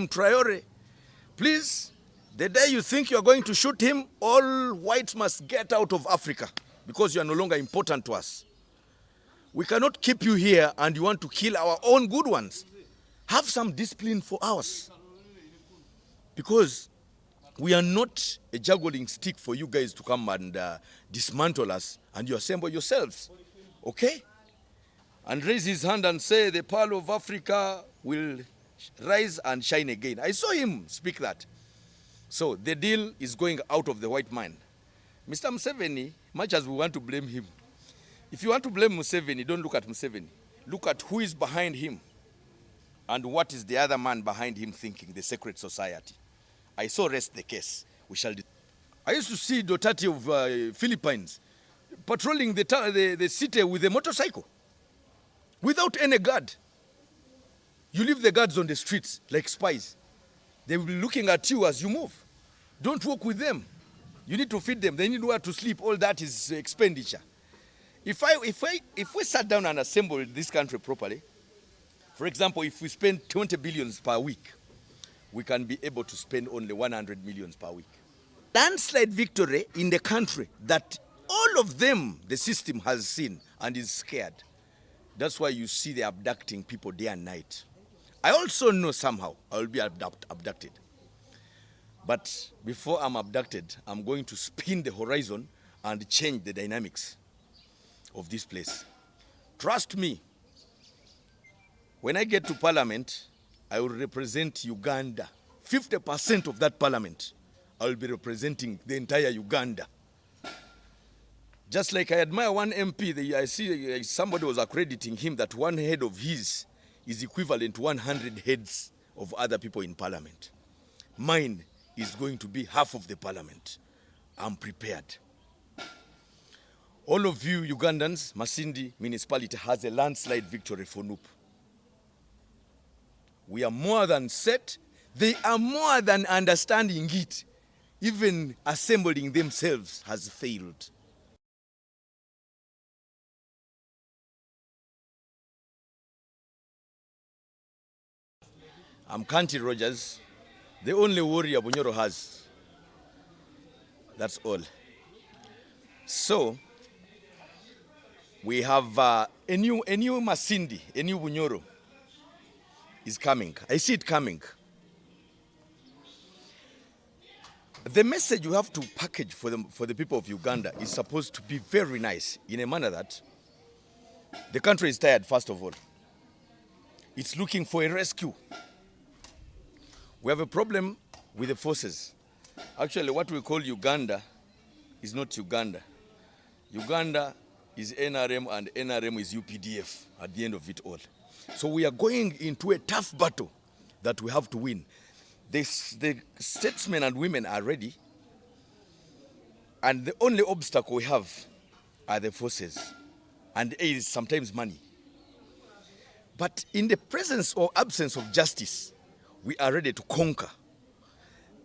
Traoré, please, the day you think you are going to shoot him, all whites must get out of Africa because you are no longer important to us. We cannot keep you here and you want to kill our own good ones. Have some discipline for us. Because we are not a juggling stick for you guys to come and dismantle us, and you assemble yourselves. Okay? And raise his hand and say the pearl of Africa will rise and shine again. I saw him speak that. So the deal is going out of the white man. Mr. Museveni, much as we want to blame him, if you want to blame Museveni, don't look at Museveni. Look at who is behind him and what is the other man behind him thinking, the secret society. I saw rest the case. We shall. I used to see Dotati of Philippines patrolling the city with a motorcycle without any guard. You leave the guards on the streets like spies. They will be looking at you as you move. Don't walk with them. You need to feed them. They need where to sleep. All that is expenditure. If we sat down and assembled this country properly, for example, if we spend 20 billions per week, we can be able to spend only 100 millions per week. Landslide victory in the country that all of them, the system has seen and is scared. That's why you see they abducting people day and night. I also know somehow I will be abducted. But before I'm abducted, I'm going to spin the horizon and change the dynamics of this place. Trust me, when I get to parliament, I will represent Uganda. 50% of that parliament, I will be representing the entire Uganda. Just like I admire one MP, I see somebody was accrediting him that one head of his is equivalent to 100 heads of other people in parliament. Mine is going to be half of the parliament. I'm prepared. All of you Ugandans, Masindi municipality has a landslide victory for NUP. We are more than set. They are more than understanding it. Even assembling themselves has failed. I'm Kanti Rogers, the only warrior Bunyoro has. That's all. So, we have a new Masindi, a new Bunyoro is coming. I see it coming. The message you have to package for the people of Uganda is supposed to be very nice in a manner that the country is tired, first of all. It's looking for a rescue. We have a problem with the forces. Actually, what we call Uganda is not Uganda. Uganda is NRM and NRM is UPDF at the end of it all. So we are going into a tough battle that we have to win. The statesmen and women are ready, and the only obstacle we have are the forces, and is sometimes money. But in the presence or absence of justice, we are ready to conquer.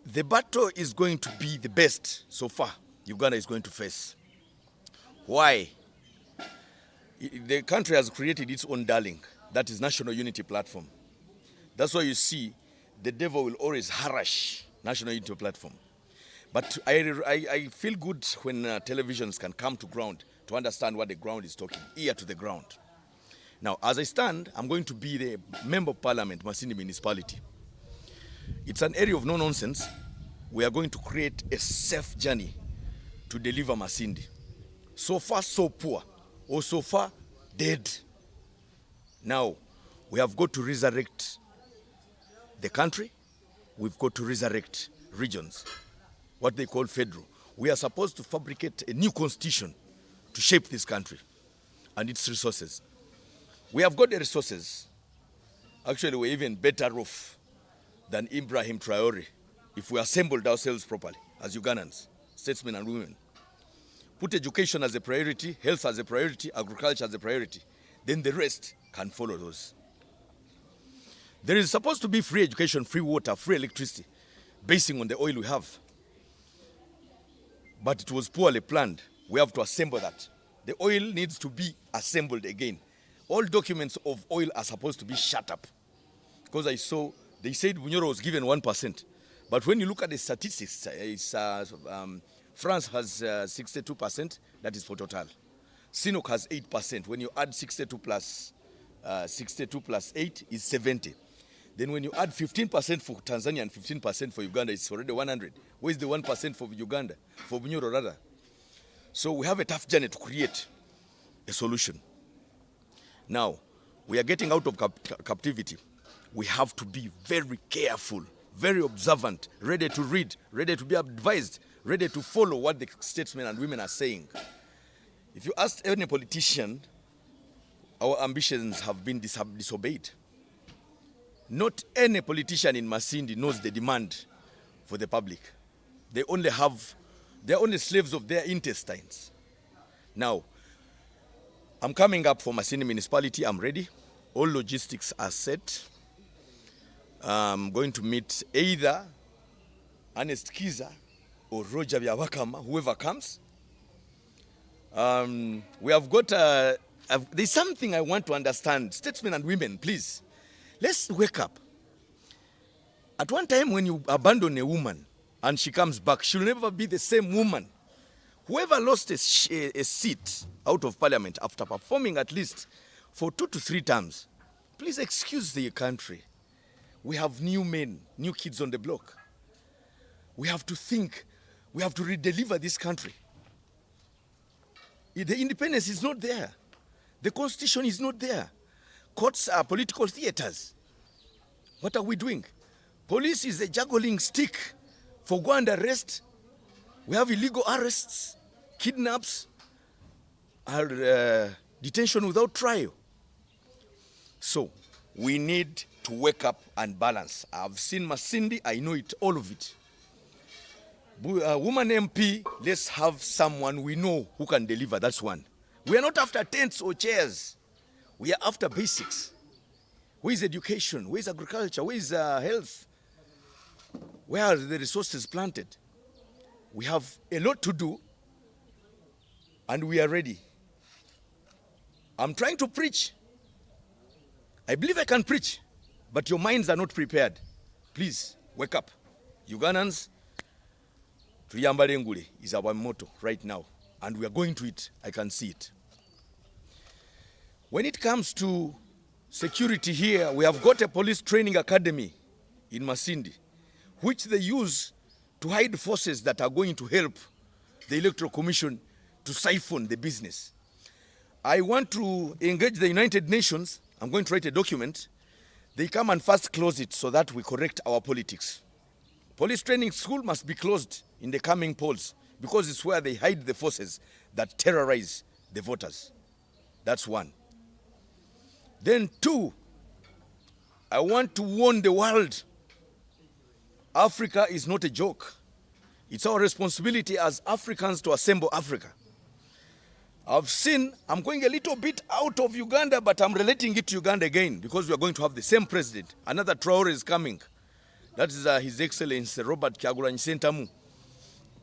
The battle is going to be the best so far Uganda is going to face. Why? The country has created its own darling, that is National Unity Platform. That's why you see the devil will always harass National Unity Platform. But I feel good when televisions can come to ground to understand what the ground is talking, ear to the ground. Now, as I stand, I'm going to be the Member of Parliament, Masindi Municipality. It's an area of no nonsense. We are going to create a safe journey to deliver Masindi. So far, so poor, or so far, dead. Now, we have got to resurrect the country. We've got to resurrect regions, what they call federal. We are supposed to fabricate a new constitution to shape this country and its resources. We have got the resources. Actually, we're even better off than Ibrahim Traoré if we assembled ourselves properly as Ugandans, statesmen and women. Put education as a priority, health as a priority, agriculture as a priority. Then the rest can follow those. There is supposed to be free education, free water, free electricity, basing on the oil we have. But it was poorly planned. We have to assemble that. The oil needs to be assembled again. All documents of oil are supposed to be shut up. Because I saw They said Bunyoro was given 1%. But when you look at the statistics, France has 62%, that is for Total. Sinok has 8%. When you add 62 plus 8 is 70. Then when you add 15% for Tanzania and 15% for Uganda, it's already 100. Where's the 1% for Uganda? For Bunyoro rather. So we have a tough journey to create a solution. Now, we are getting out of captivity. We have to be very careful, very observant, ready to read, ready to be advised, ready to follow what the statesmen and women are saying. If you ask any politician, our ambitions have been disobeyed. Not any politician in Masindi knows the demand for the public. They're only slaves of their intestines. Now, I'm coming up for Masindi municipality. I'm ready. All logistics are set. I'm going to meet either Ernest Kiza or Roger Byawakama, whoever comes. We have got there's something I want to understand. Statesmen and women, please, let's wake up. At one time when you abandon a woman and she comes back, she'll never be the same woman. Whoever lost a seat out of parliament after performing at least for 2 to 3 terms, please excuse the country. We have new men, new kids on the block. We have to think. We have to redeliver this country. The independence is not there. The constitution is not there. Courts are political theaters. What are we doing? Police is a juggling stick for go and arrest. We have illegal arrests, kidnaps, detention without trial. So we need to wake up and balance. I've seen Masindi, I know it, all of it. Woman MP, let's have someone we know who can deliver, that's one. We are not after tents or chairs. We are after basics. Where is education? Where is agriculture? Where is health? Where are the resources planted? We have a lot to do, and we are ready. I'm trying to preach. I believe I can preach, but your minds are not prepared. Please, wake up. Ugandans, Tuyambale Ngule is our motto right now, and we are going to it. I can see it. When it comes to security here, we have got a police training academy in Masindi, which they use to hide forces that are going to help the Electoral Commission to siphon the business. I want to engage the United Nations. I'm going to write a document. They come and first close it so that we correct our politics. Police training school must be closed in the coming polls because it's where they hide the forces that terrorize the voters. That's one. Then 2, I want to warn the world. Africa is not a joke. It's our responsibility as Africans to assemble Africa. I'm going a little bit out of Uganda, but I'm relating it to Uganda again because we are going to have the same president. Another Traoré is coming. That is His Excellency Robert Kyagulanyi Ssentamu.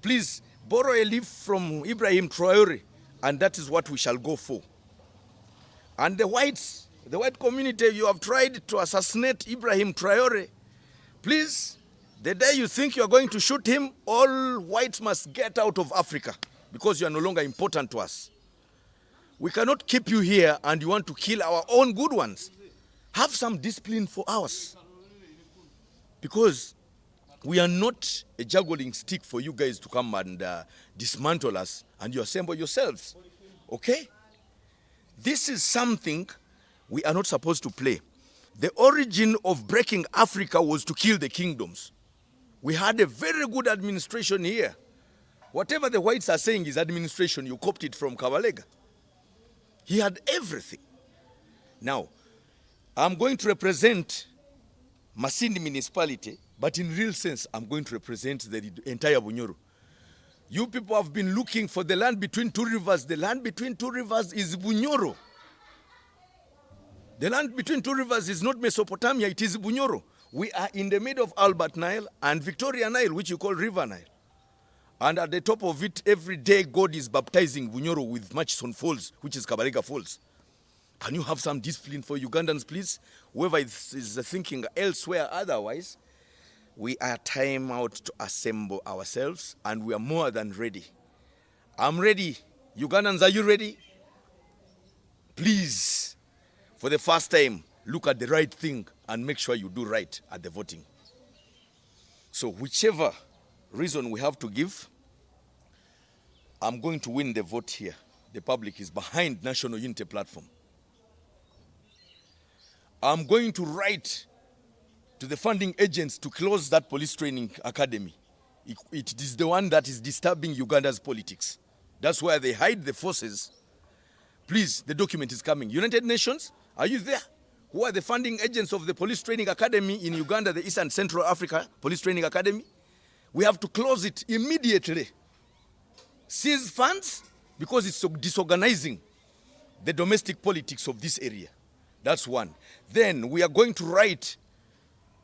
Please borrow a leaf from Ibrahim Traoré, and that is what we shall go for. And the white community, you have tried to assassinate Ibrahim Traoré. Please, the day you think you are going to shoot him, all whites must get out of Africa because you are no longer important to us. We cannot keep you here and you want to kill our own good ones. Have some discipline for us. Because we are not a juggling stick for you guys to come and dismantle us and you assemble yourselves. Okay? This is something we are not supposed to play. The origin of breaking Africa was to kill the kingdoms. We had a very good administration here. Whatever the whites are saying is administration, you copied it from Kabalega. He had everything. Now, I'm going to represent Masindi municipality, but in real sense, I'm going to represent the entire Bunyoro. You people have been looking for the land between 2 rivers. The land between 2 rivers is Bunyoro. The land between 2 rivers is not Mesopotamia, it is Bunyoro. We are in the middle of Albert Nile and Victoria Nile, which you call River Nile. And at the top of it, every day, God is baptizing Bunyoro with Murchison Falls, which is Kabalega Falls. Can you have some discipline for Ugandans, please? Whoever is thinking elsewhere otherwise, we are time out to assemble ourselves, and we are more than ready. I'm ready. Ugandans, are you ready? Please, for the first time, look at the right thing and make sure you do right at the voting. So whichever reason we have to give, I'm going to win the vote here. The public is behind National Unity Platform. I'm going to write to the funding agents to close that police training academy. It is the one that is disturbing Uganda's politics. That's where they hide the forces. Please, the document is coming. United Nations, are you there? Who are the funding agents of the police training academy in Uganda, the East and Central Africa Police Training Academy? We have to close it immediately. Seize funds, because it's disorganizing the domestic politics of this area. That's one. Then we are going to write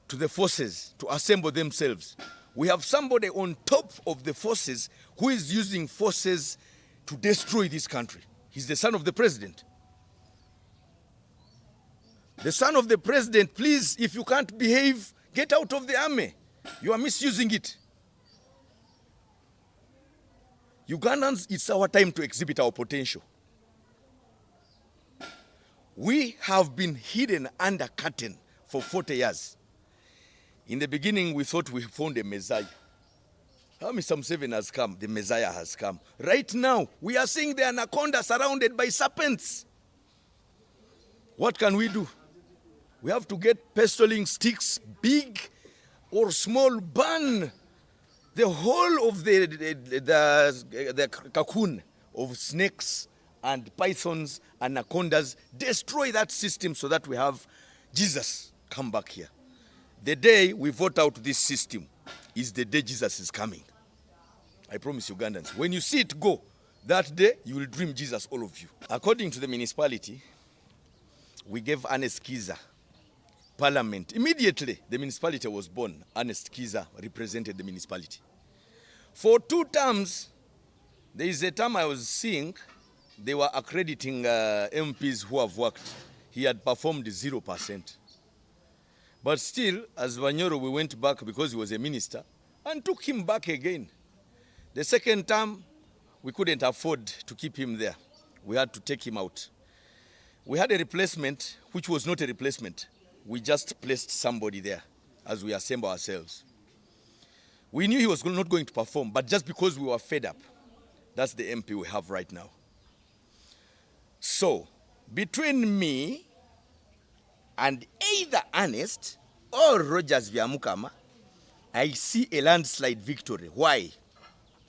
to the forces to assemble themselves. We have somebody on top of the forces who is using forces to destroy this country. He's the son of the president. The son of the president, please, if you can't behave, get out of the army. You are misusing it. Ugandans, it's our time to exhibit our potential. We have been hidden under curtain for 40 years. In the beginning, we thought we found a Messiah. How Mr. Museveni has come, the Messiah has come. Right now, we are seeing the anaconda surrounded by serpents. What can we do? We have to get pestoling sticks, big or small, burn the whole of the cocoon of snakes and pythons, anacondas, destroy that system so that we have Jesus come back here. The day we vote out this system is the day Jesus is coming. I promise Ugandans. When you see it go, that day you will dream Jesus, all of you. According to the municipality, we gave Ernest Kiza parliament. Immediately, the municipality was born. Ernest Kiza represented the municipality. For 2 terms, there is a term I was seeing, they were accrediting MPs who have worked. He had performed 0%. But still, as Vanyoro, we went back because he was a minister and took him back again. The second term, we couldn't afford to keep him there. We had to take him out. We had a replacement, which was not a replacement. We just placed somebody there as we assemble ourselves. We knew he was not going to perform, but just because we were fed up, that's the MP we have right now. So, between me and either Ernest or Rogers Vyamukama, I see a landslide victory. Why?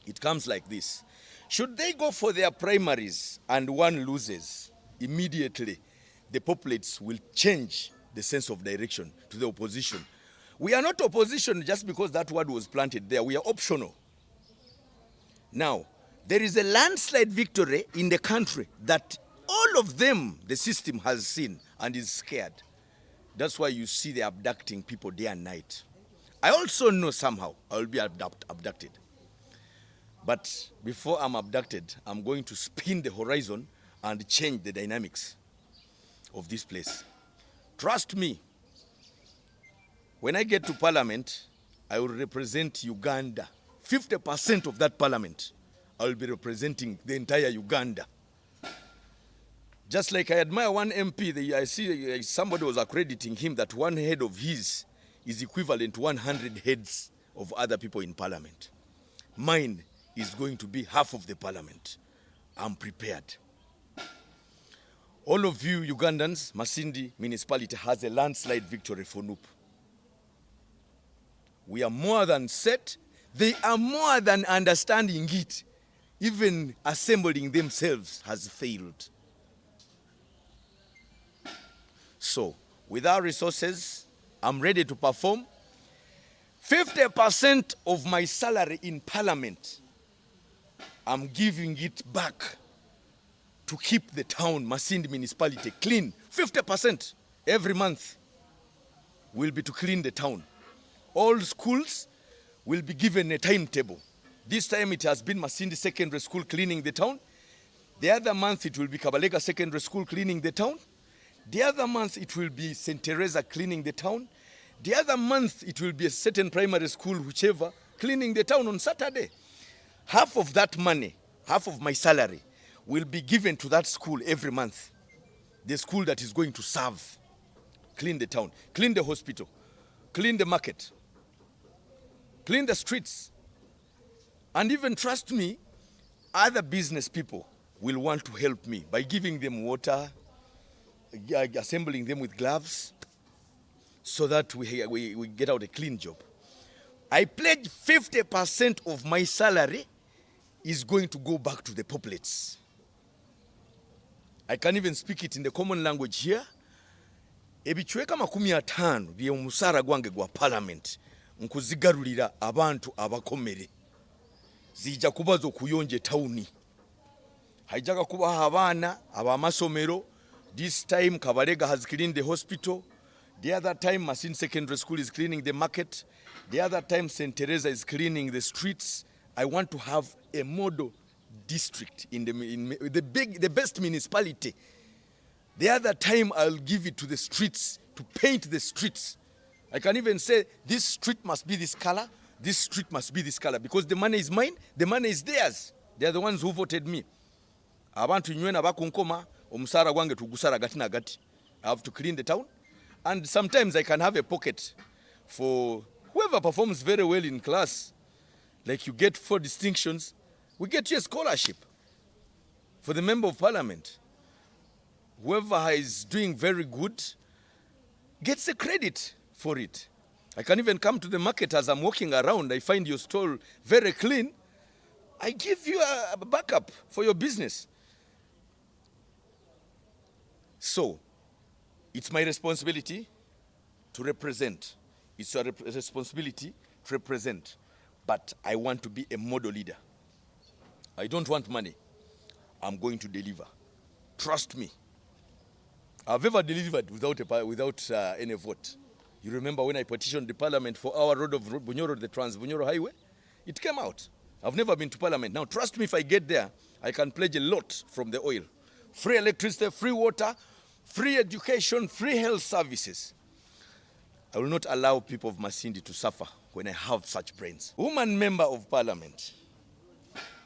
It comes like this. Should they go for their primaries and one loses, immediately the populates will change the sense of direction to the opposition. We are not opposition just because that word was planted there. We are optional. Now, there is a landslide victory in the country that all of them, the system has seen and is scared. That's why you see they abducting people day and night. I also know somehow I will be abducted. But before I'm abducted, I'm going to spin the horizon and change the dynamics of this place. Trust me, when I get to parliament, I will represent Uganda. 50% of that parliament, I will be representing the entire Uganda. Just like I admire one MP, I see somebody was accrediting him that one head of his is equivalent to 100 heads of other people in parliament. Mine is going to be half of the parliament. I'm prepared. All of you Ugandans, Masindi municipality has a landslide victory for NUP. We are more than set. They are more than understanding it. Even assembling themselves has failed. So, with our resources, I'm ready to perform. 50% of my salary in parliament, I'm giving it back to keep the town, Masindi municipality, clean. 50% every month will be to clean the town. All schools will be given a timetable. This time it has been Masindi Secondary School cleaning the town. The other month it will be Kabalega Secondary School cleaning the town. The other month it will be St. Teresa cleaning the town. The other month it will be a certain primary school, whichever, cleaning the town on Saturday. Half of that money, half of my salary, will be given to that school every month. The school that is going to serve, clean the town, clean the hospital, clean the market, clean the streets. And even, trust me, other business people will want to help me by giving them water, assembling them with gloves, so that we get out a clean job. I pledge 50% of my salary is going to go back to the populates. I can even speak it in the common language here. Ebichweka 50 by'omusara gwange gwa parliament nkuzigarulira abantu abakomere. Zijja kubaza okuyonja tawuni. Haijaga kubaha abaana abamasomero. This time Kabalega has cleaned the hospital. The other time Masindi Secondary School is cleaning the market. The other time St. Teresa is cleaning the streets. I want to have a model district in the best municipality. The other time I'll give it to the streets, to paint the streets. I can even say this street must be this color, this street must be this color, because the money is mine, the money is theirs. They are the ones who voted me. Abantu nywena bakunkoma omusara gwange tugusara gati na gati. I have to clean the town, and sometimes I can have a pocket for whoever performs very well in class. Like you get 4 distinctions, we get you a scholarship. For the member of parliament, whoever is doing very good gets a credit for it. I can even come to the market as I'm walking around, I find your stall very clean, I give you a backup for your business. So, it's my responsibility to represent. It's a responsibility to represent. But I want to be a model leader. I don't want money. I'm going to deliver. Trust me. I've ever delivered without any vote. You remember when I petitioned the parliament for our road of Bunyoro, the Trans-Bunyoro Highway? It came out. I've never been to parliament. Now, trust me, if I get there, I can pledge a lot from the oil. Free electricity, free water, free education, free health services. I will not allow people of Masindi to suffer when I have such brains. Woman member of parliament,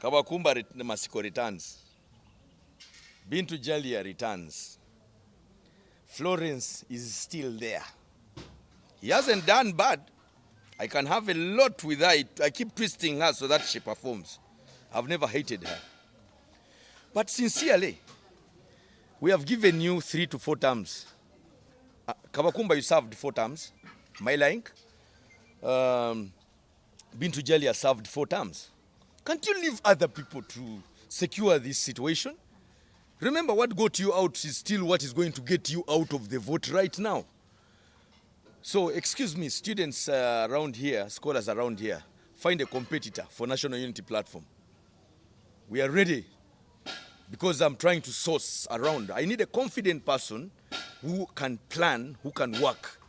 Kabakumba Masiko returns. Bintu Jalia returns. Florence is still there. He hasn't done bad. I can have a lot with her. I keep twisting her so that she performs. I've never hated her. But sincerely, we have given you 3 to 4 terms. Kabakumba, you served 4 terms. Am I lying? Bintu Jalia served 4 terms. Can't you leave other people to secure this situation? Remember, what got you out is still what is going to get you out of the vote right now. So, excuse me, students around here, scholars around here, find a competitor for National Unity Platform. We are ready, because I'm trying to source around. I need a confident person who can plan, who can work.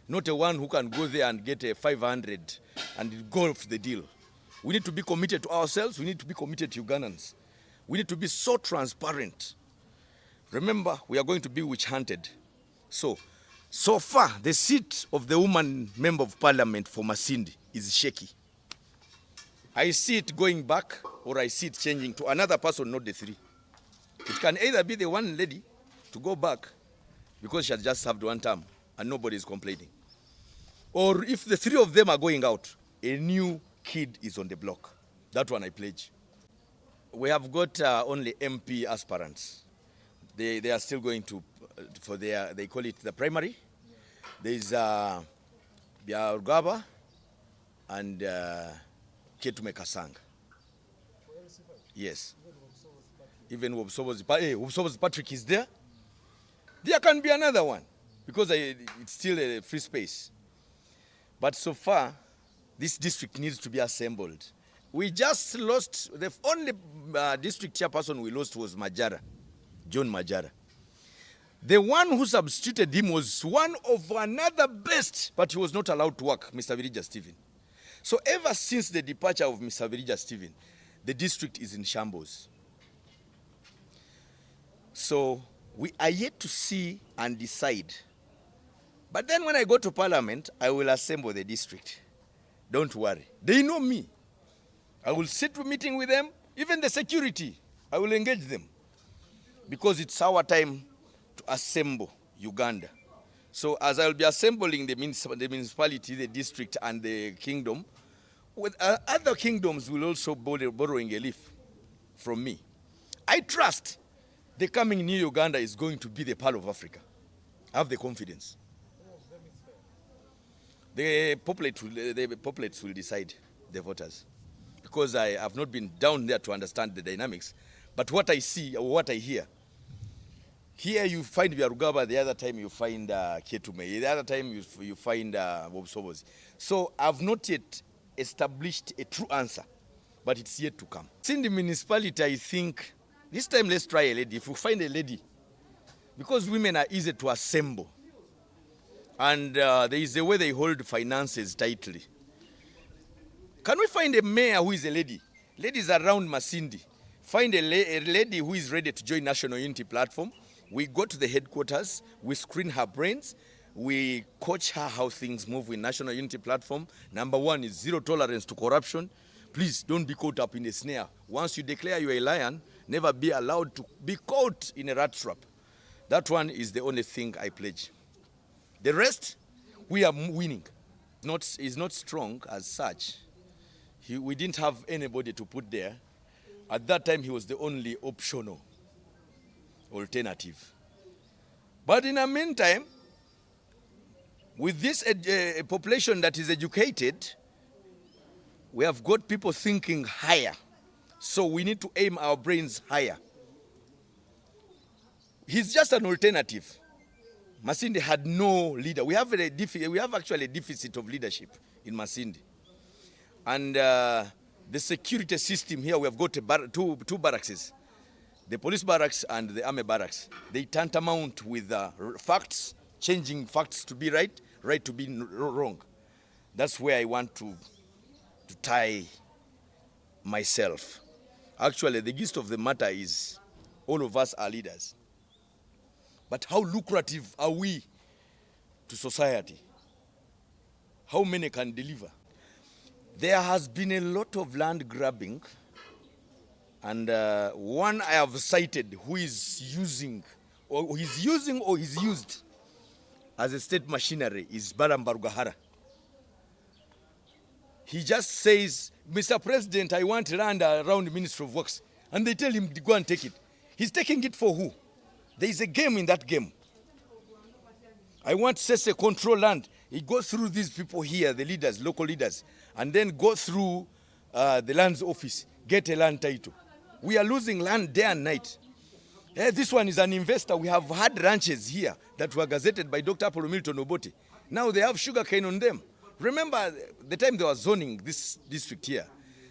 Not a one who can go there and get a 500 and go off the deal. We need to be committed to ourselves. We need to be committed to Ugandans. We need to be so transparent. Remember, we are going to be witch-hunted. So far, the seat of the woman member of parliament for Masindi is shaky. I see it going back, or I see it changing to another person, not the 3. It can either be the one lady to go back because she has just served 1 term and nobody is complaining. Or if the 3 of them are going out, a new kid is on the block. That one I pledge. We have got only MP aspirants. They are still going to, for their, they call it the primary. There is Biarugaba and Ketume Kasanga. Yes. Even Wobsobo's Patrick is there. There can be another one, because it's still a free space. But so far, this district needs to be assembled. We just lost, the only district chairperson we lost was Majara, John Majara. The one who substituted him was one of another best, but he was not allowed to work, Mr. Virija Stephen. So ever since the departure of Mr. Virija Stephen, the district is in shambles. So We are yet to see and decide. But then when I go to Parliament, I will assemble the district. Don't worry. They know me. I will sit with meeting with them, even the security. I will engage them. Because it's our time to assemble Uganda. So as I will be assembling the municipality, the district, and the kingdom, with other kingdoms will also borrowing a leaf from me. I trust the coming new Uganda is going to be the Pearl of Africa. I have the confidence. The populates will decide, the voters. Because I have not been down there to understand the dynamics. But what I see, or what I hear, here you find Byarugaba, the other time you find Ketume, the other time you find Bobi. So I've not yet established a true answer, but it's yet to come. In the municipality, I think, this time let's try a lady. If we find a lady, because women are easy to assemble, and there is a way they hold finances tightly. Can we find a mayor who is a lady? Ladies around Masindi. Find a lady who is ready to join National Unity Platform. We go to the headquarters, we screen her brains, we coach her how things move with National Unity Platform. Number one is zero tolerance to corruption. Please don't be caught up in a snare. Once you declare you're a lion, never be allowed to be caught in a rat trap. That one is the only thing I pledge. The rest, we are winning. Is not strong as such. We didn't have anybody to put there. At that time, he was the only optional alternative. But in the meantime, with this population that is educated, we have got people thinking higher. So we need to aim our brains higher. He's just an alternative. Masindi had no leader. We have actually a deficit of leadership in Masindi. And the security system here, we have got two barracks, the police barracks and the army barracks. They tantamount with facts, changing facts to be right, right to be wrong. That's where I want to tie myself. Actually, the gist of the matter is all of us are leaders. But how lucrative are we to society? How many can deliver? There has been a lot of land grabbing, and one I have cited who is using or he's used as a state machinery is Barambarugahara. He just says, Mr. President, I want land around the Ministry of Works. And they tell him to go and take it. He's taking it for who? There is a game in that game. I want Sese control land. He goes through these people here, the leaders, local leaders, and then go through the land's office, get a land title. We are losing land day and night. This one is an investor. We have had ranches here that were gazetted by Dr. Apollo Milton Obote. Now they have sugar cane on them. Remember the time they were zoning this district here,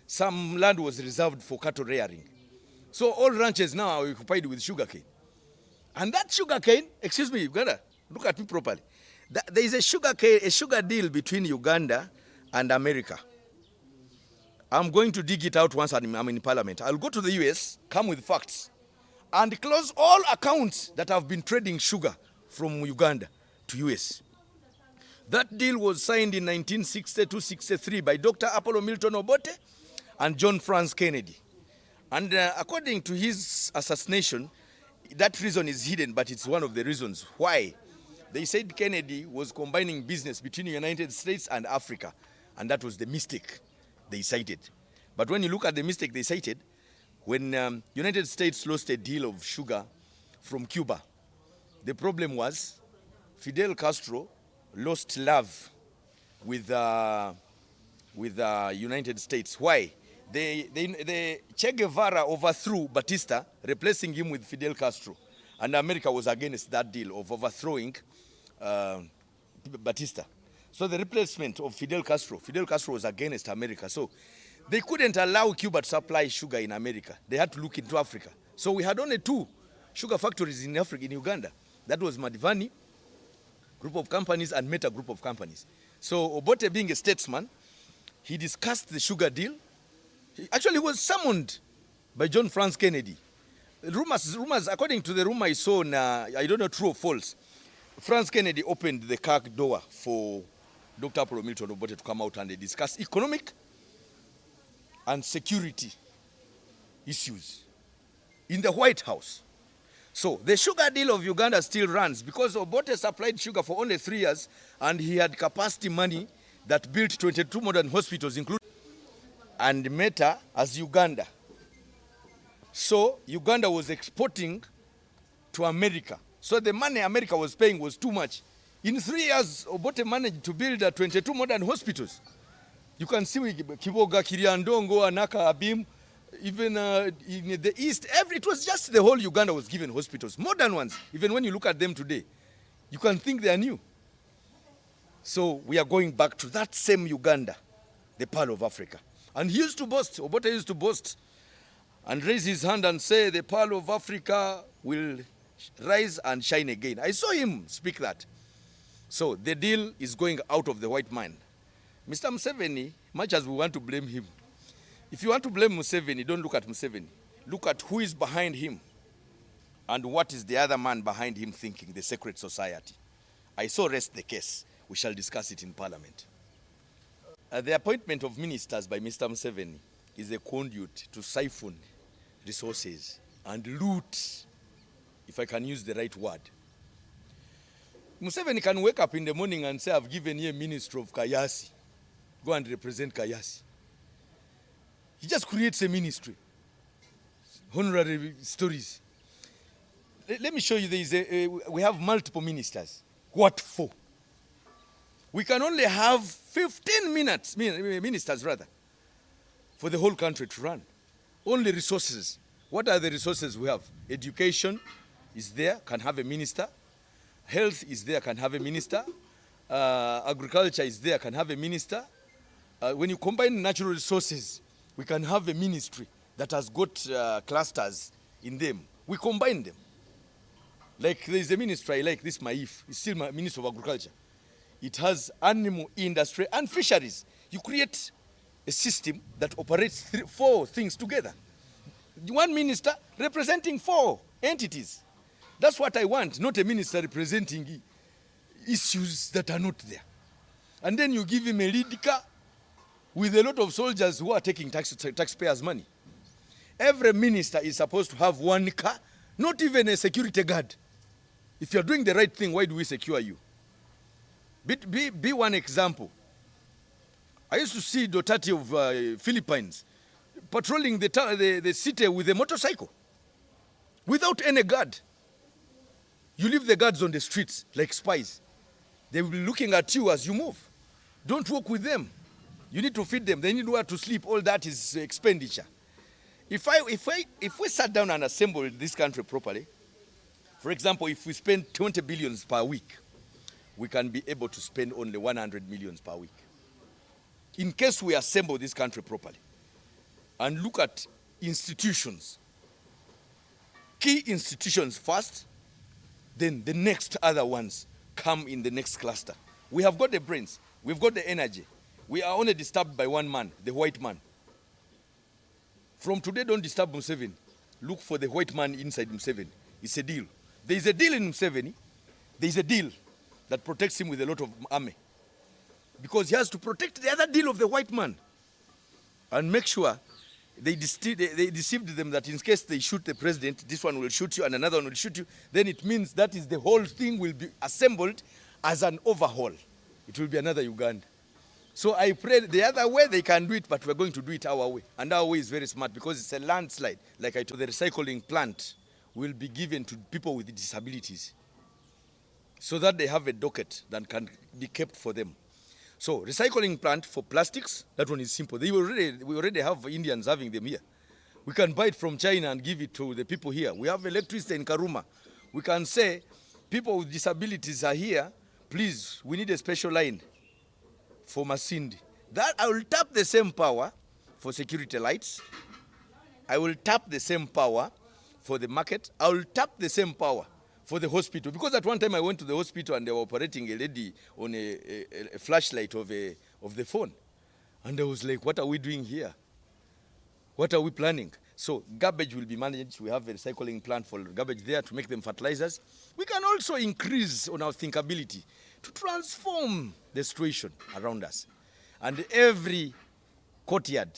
some land was reserved for cattle rearing. So all ranches now are occupied with sugar cane. And that sugar cane, excuse me, Uganda, look at me properly. There is a sugar deal between Uganda and America. I'm going to dig it out once I'm in Parliament. I'll go to the US, come with facts, and close all accounts that have been trading sugar from Uganda to US. That deal was signed in 1962-63 by Dr. Apollo Milton Obote and John Francis Kennedy. And according to his assassination, that reason is hidden, but it's one of the reasons why. They said Kennedy was combining business between the United States and Africa, and that was the mistake they cited. But when you look at the mistake they cited, when United States lost a deal of sugar from Cuba, the problem was Fidel Castro lost love with United States. Why? The Che Guevara overthrew Batista, replacing him with Fidel Castro. And America was against that deal of overthrowing Batista. So the replacement of Fidel Castro was against America. So they couldn't allow Cuba to supply sugar in America. They had to look into Africa. So we had only 2 sugar factories in Africa, in Uganda. That was Madivani group of companies and Meta group of companies. So Obote, being a statesman, he discussed the sugar deal. He was summoned by John Francis Kennedy Rumors, according to the rumor I saw, I don't know true or false, France Kennedy opened the car door for Dr. Apollo Milton Obote to come out and discuss economic and security issues in the White House. So the sugar deal of Uganda still runs because Obote supplied sugar for only 3 years and he had capacity money that built 22 modern hospitals, including and Meta as Uganda. So Uganda was exporting to America. So the money America was paying was too much. In 3 years, Obote managed to build 22 modern hospitals. You can see Kiboga, Kiriandongo, Anaka, Abim, even in the east, it was just the whole Uganda was given hospitals, modern ones. Even when you look at them today, you can think they are new. So we are going back to that same Uganda, the Pearl of Africa. And he used to boast, Obote used to boast and raise his hand and say, the Pearl of Africa will rise and shine again. I saw him speak that. So the deal is going out of the white man. Mr. Museveni, much as we want to blame him, if you want to blame Museveni, don't look at Museveni. Look at who is behind him and what is the other man behind him thinking, the secret society. I so rest the case. We shall discuss it in Parliament. The appointment of ministers by Mr. Museveni is a conduit to siphon resources and loot, if I can use the right word. Museveni can wake up in the morning and say, I've given you a minister of Kayasi. Go and represent Kayasi. He just creates a ministry. Honorary stories. Let me show you, we have multiple ministers. What for? We can only have 15 ministers rather, for the whole country to run. Only resources. What are the resources we have? Education is there, can have a minister. Health is there, can have a minister. Agriculture is there, can have a minister. When you combine natural resources, we can have a ministry that has got clusters in them. We combine them. Like there is a ministry I like, this Maif, it's still my Minister of Agriculture. It has animal industry and fisheries. You create a system that operates 4 things together. One minister representing 4 entities. That's what I want, not a minister representing issues that are not there. And then you give him a lead car with a lot of soldiers who are taking taxpayers' money. Every minister is supposed to have 1 car, not even a security guard. If you're doing the right thing, why do we secure you? Be one example. I used to see Dotati of Philippines patrolling the city with a motorcycle without any guard. You leave the guards on the streets like spies. They will be looking at you as you move. Don't walk with them. You need to feed them. They need where to sleep. All that is expenditure. If we sat down and assembled this country properly, for example, if we spend 20 billions per week, we can be able to spend only 100 millions per week. In case we assemble this country properly and look at institutions, key institutions first, then the next other ones come in the next cluster. We have got the brains, we've got the energy. We are only disturbed by one man, the white man. From today, don't disturb Museveni. Look for the white man inside Museveni. It's a deal. There is a deal in Museveni. There is a deal that protects him with a lot of army. Because he has to protect the other deal of the white man. And make sure they deceived them that in case they shoot the president, this one will shoot you and another one will shoot you. Then it means that is the whole thing will be assembled as an overhaul. It will be another Uganda. So I pray the other way they can do it, but we're going to do it our way. And our way is very smart because it's a landslide. Like I told, the recycling plant will be given to people with disabilities so that they have a docket that can be kept for them. So recycling plant for plastics, that one is simple. We already have Indians having them here. We can buy it from China and give it to the people here. We have electricity in Karuma. We can say, people with disabilities are here, please, we need a special line for Masindi. That I will tap the same power for security lights. I will tap the same power for the market. I will tap the same power for the hospital. Because at one time I went to the hospital and they were operating a lady on a flashlight of the phone. And I was like, what are we doing here? What are we planning? So garbage will be managed. We have a recycling plant for garbage there to make them fertilizers. We can also increase on our thinkability to transform the situation around us. And every courtyard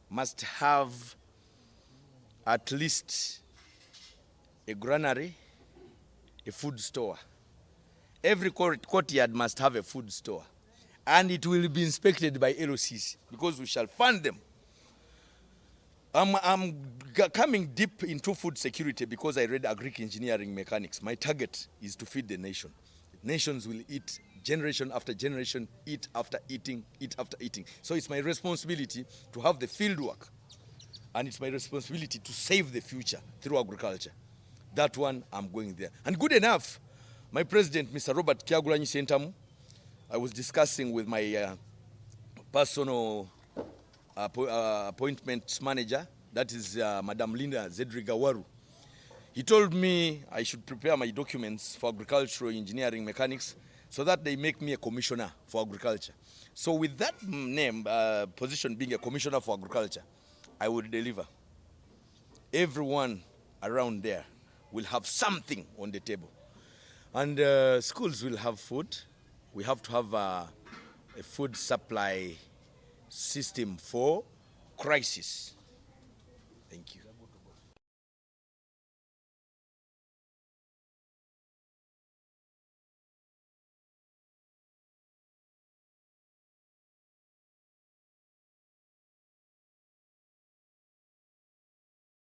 must have at least a granary, a food store. Every courtyard must have a food store. And it will be inspected by LOCs because we shall fund them. I'm coming deep into food security because I read agric engineering mechanics. My target is to feed the nation. Nations will eat generation after generation, eat after eating, eat after eating. So it's my responsibility to have the field work. And it's my responsibility to save the future through agriculture. That one, I'm going there. And good enough, my president, Mr. Robert Kyagulanyi Sentamu, I was discussing with my personal appointments manager, that is Madam Linda Zedrigawaru. He told me I should prepare my documents for agricultural engineering mechanics so that they make me a commissioner for agriculture. So with that name, position being a commissioner for agriculture, I will deliver. Everyone around there will have something on the table. And schools will have food. We have to have a food supply system for crisis. Thank you.